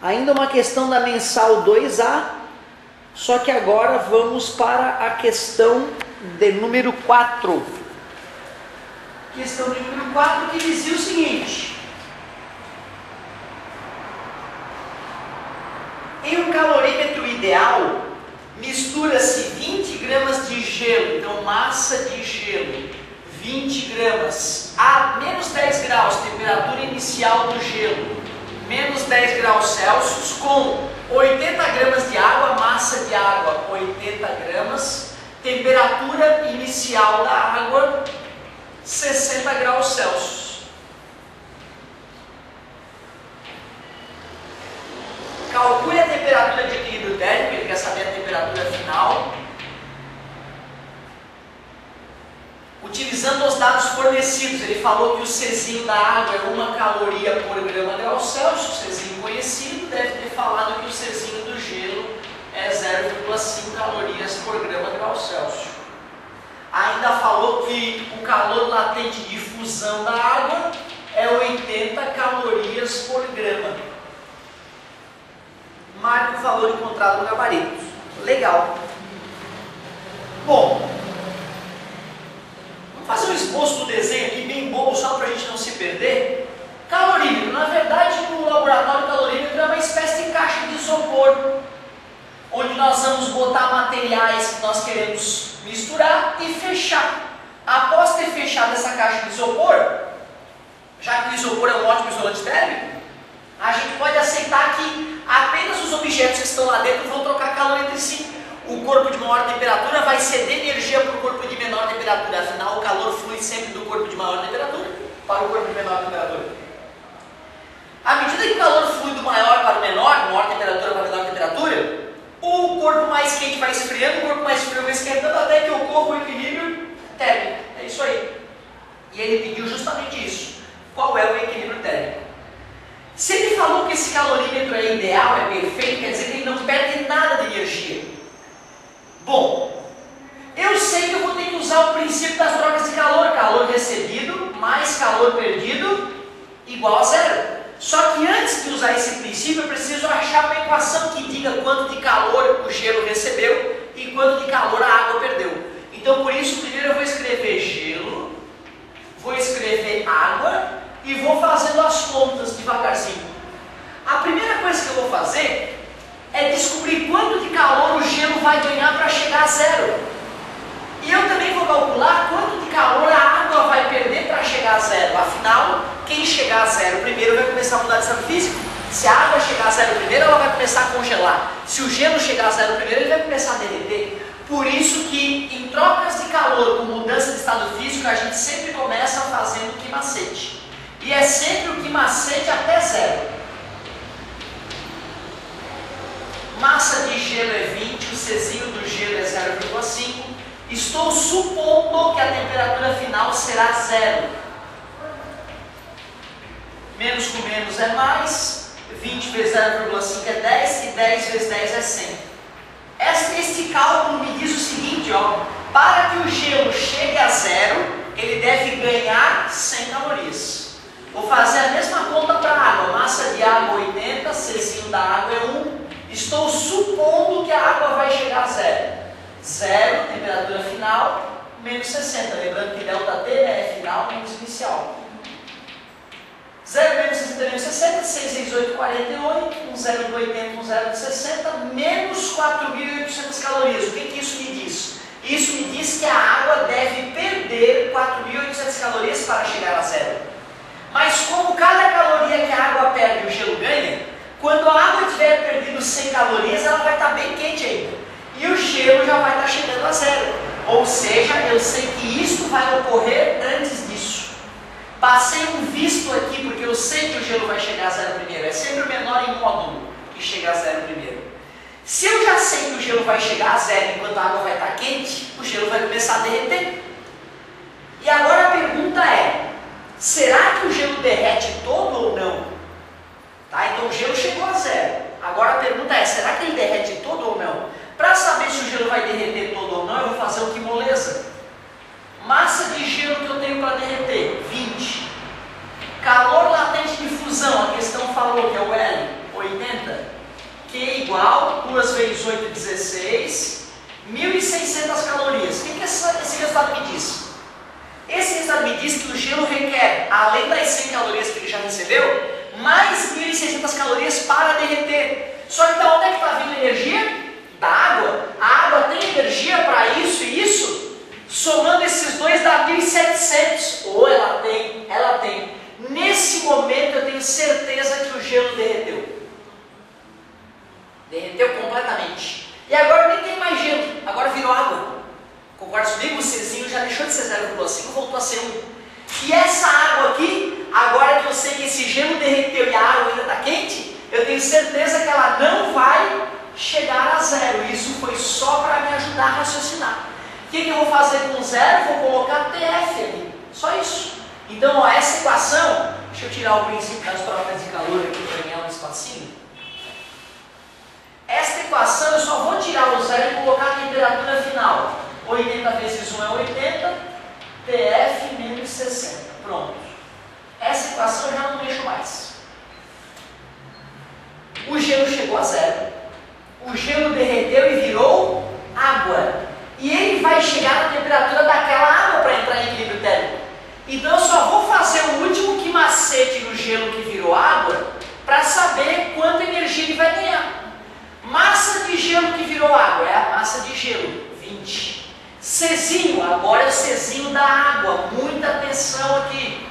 Ainda uma questão da mensal 2A, só que agora vamos para a questão de número 4. Questão de número 4 que dizia o seguinte: em um calorímetro ideal, mistura-se 20 gramas de gelo, então massa de gelo, 20 gramas, a menos 10 graus, temperatura inicial do gelo, menos 10 graus Celsius, com 80 gramas de água, massa de água, 80 gramas, temperatura inicial da água, 60 graus Celsius. Calcule a temperatura de equilíbrio térmico, ele quer saber a temperatura final, utilizando os dados fornecidos. Ele falou que o Czinho da água é 1 caloria por grama grau Celsius, Czinho conhecido, deve ter falado que o Czinho do gelo é 0,5 calorias por grama grau Celsius. Ainda falou que o calor latente de fusão da água é 80 calorias por grama. Marque o valor encontrado no gabarito. Legal. Bom, vamos fazer um esboço do desenho aqui, bem bobo, só para a gente não se perder. Calorímetro. Na verdade, no laboratório, o calorímetro é uma espécie de caixa de isopor, onde nós vamos botar materiais que nós queremos misturar e fechar. Após ter fechado essa caixa de isopor, já que o isopor é um ótimo isolante térmico, a gente pode aceitar que apenas os objetos que estão lá dentro vão trocar calor entre si. O corpo de maior temperatura vai ceder energia para o corpo de menor temperatura, afinal o calor flui sempre do corpo de maior temperatura para o corpo de menor temperatura. À medida que o calor flui do maior para o menor, maior temperatura para menor temperatura, o corpo mais quente vai esfriando, o corpo mais frio vai esquentando, até que ocorra o equilíbrio térmico. É isso aí. E ele pediu justamente isso. Qual é o equilíbrio térmico? Se ele falou que esse calorímetro é ideal, é perfeito, quer dizer que ele não perde nada de energia. Bom, eu sei que eu vou ter que usar o princípio das trocas de calor. Calor recebido mais calor perdido igual a zero. Só que antes de usar esse princípio, eu preciso achar uma equação que diga quanto de calor o gelo recebeu e quanto de calor a água perdeu. Então, por isso, primeiro eu vou escrever gelo, vou escrever água e vou fazendo as contas devagarzinho. A primeira coisa que eu vou fazer é descobrir quanto de calor o gelo vai ganhar para chegar a zero. E eu também vou calcular quanto de calor a água vai perder para chegar a zero. Afinal, quem chegar a zero primeiro vai começar a mudar de estado físico. Se a água chegar a zero primeiro, ela vai começar a congelar. Se o gelo chegar a zero primeiro, ele vai começar a derreter. Por isso que em trocas de calor com mudança de estado físico, a gente sempre começa fazendo que macete. E é sempre o que macete até zero. Massa de gelo é 20, o Czinho do gelo é 0,5. Estou supondo que a temperatura final será zero. Menos com menos é mais. 20 vezes 0,5 é 10 e 10 vezes 10 é 100. Este cálculo me diz o seguinte, ó, para que o gelo chegue a zero, ele deve ganhar 100 calorias. Vou fazer a mesma conta para a água. Massa de água 80, Czinho da água é 1. Estou supondo que a água vai chegar a zero. Zero, temperatura final, menos 60. Lembrando que ΔT é final menos inicial. 0 menos 60 menos 60, 6 vezes 8, 48. 1 zero de 80, 1 zero de 60, menos 4.800 calorias. O que isso me diz? Isso me diz que a água deve perder 4.800 calorias para chegar a zero. Mas como cada caloria que a água perde o gelo ganha, quando a água tiver perdido 100 calorias, ela vai estar bem quente ainda. E o gelo já vai estar chegando a zero. Ou seja, eu sei que isso vai ocorrer antes disso. Passei um visto aqui, porque eu sei que o gelo vai chegar a zero primeiro. É sempre o menor em módulo que chega a zero primeiro. Se eu já sei que o gelo vai chegar a zero enquanto a água vai estar quente, o gelo vai começar a derreter. E agora a pergunta é, será que o gelo derrete todo ou não? Tá? Então o gelo chegou a zero. Agora a pergunta é, será que ele derrete todo ou não? Para saber se o gelo vai derreter todo ou não, eu vou fazer o que moleza. Massa de gelo que eu tenho para derreter, 20. Calor latente de fusão, a questão falou que é o L, 80. 2 vezes 8, 16. 1.600 calorias. O que esse resultado me diz? Esse resultado me diz que o gelo requer, além das 100 calorias que ele já recebeu, mais 1.600 calorias para derreter. Só que da onde é que está vindo a energia? Da água. A água tem energia para isso e isso? Somando esses dois dá 1.700. Ou ela tem, ela tem. Nesse momento eu tenho certeza que o gelo derreteu. Derreteu completamente. E agora nem tem mais gelo, agora virou água. Concorda comigo? O Czinho já deixou de ser 0,5, voltou a ser 1. E essa água aqui, agora que eu sei que esse gelo derreteu e a água ainda está quente, eu tenho certeza que ela não vai chegar a zero. Isso foi só para me ajudar a raciocinar. O que eu vou fazer com zero? Vou colocar TF ali. Só isso. Então, ó, essa equação, deixa eu tirar o princípio das trocas de calor aqui para ganhar um espacinho. Esta equação eu só vou tirar o zero e colocar a temperatura final. 80 vezes 1 é 80, TF menos 60. Pronto. Essa equação eu já não mexo mais. O gelo chegou a zero. O gelo derreteu e virou água. E ele vai chegar na temperatura daquela água para entrar em equilíbrio térmico. Então eu só vou fazer o último que macete no gelo que virou água para saber quanta energia ele vai ganhar. Massa de gelo que virou água, é a massa de gelo, 20. Czinho, agora é o Czinho da água, muita atenção aqui.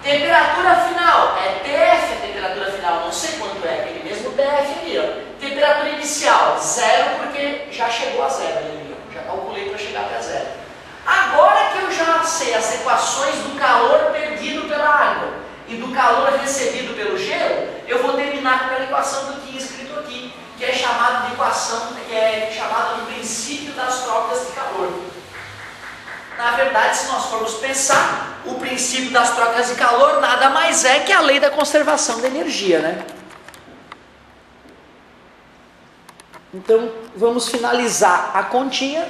Temperatura final, é TF a temperatura final, não sei quanto é, aquele mesmo TF ali, ó. Temperatura inicial, 0 porque já chegou a 0 ali, ó. Já calculei para chegar até 0. Agora que eu já sei as equações do calor perdido pela água e do calor recebido pelo gelo, eu vou terminar com aquela equação que eu tinha escrito aqui, que é chamada de equação, que é chamada de princípio das trocas de calor. Na verdade, se nós formos pensar, o princípio das trocas de calor nada mais é que a lei da conservação da energia, né? Então, vamos finalizar a continha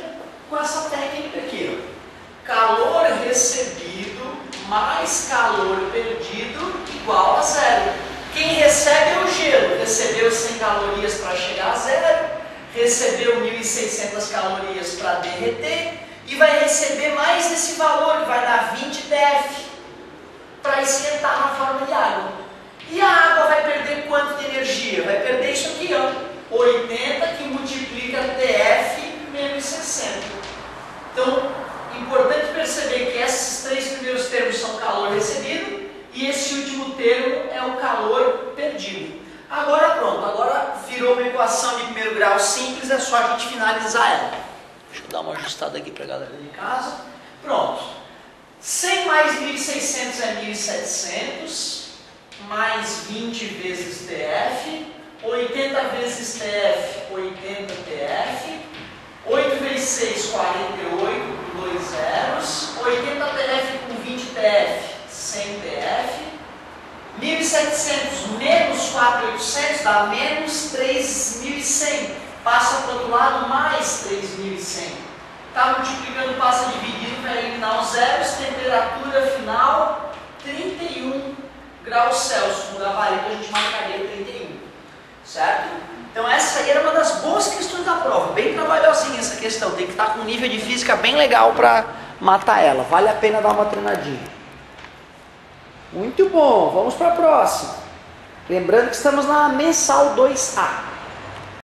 com essa técnica aqui, ó. Calor recebido mais calor perdido igual a zero. Quem recebe é o gelo, recebeu 100 calorias para chegar a zero, recebeu 1.600 calorias para derreter e vai receber mais esse valor, que vai dar 20 TF, para esquentar na forma de água. E a água vai perder quanto de energia? Vai perder isso aqui, ó, 80 que multiplica TF menos 60. Então, importante perceber que esses três primeiros termos são calor recebido, e esse último termo é o calor perdido. Agora pronto, agora virou uma equação de primeiro grau simples, é só a gente finalizar ela. Deixa eu dar uma ajustada aqui para a galera de casa. Pronto. 100 mais 1.600 é 1.700, mais 20 vezes TF, 80 vezes TF, 80 TF, 8 vezes 6, 48, com 2 zeros, 80 TF com 20 TF, 100 TF, 1.700 menos 4.800 dá menos 3.100, passa para o outro lado mais 3.100, está multiplicando, passa dividindo para eliminar os zeros, temperatura final 31 graus Celsius, no gabarito a gente marcaria 31, certo? Então essa aí era uma das boas questões da prova, bem trabalhosinha essa questão, tem que estar com um nível de física bem legal para matar ela, vale a pena dar uma treinadinha. Muito bom, vamos para a próxima. Lembrando que estamos na mensal 2A.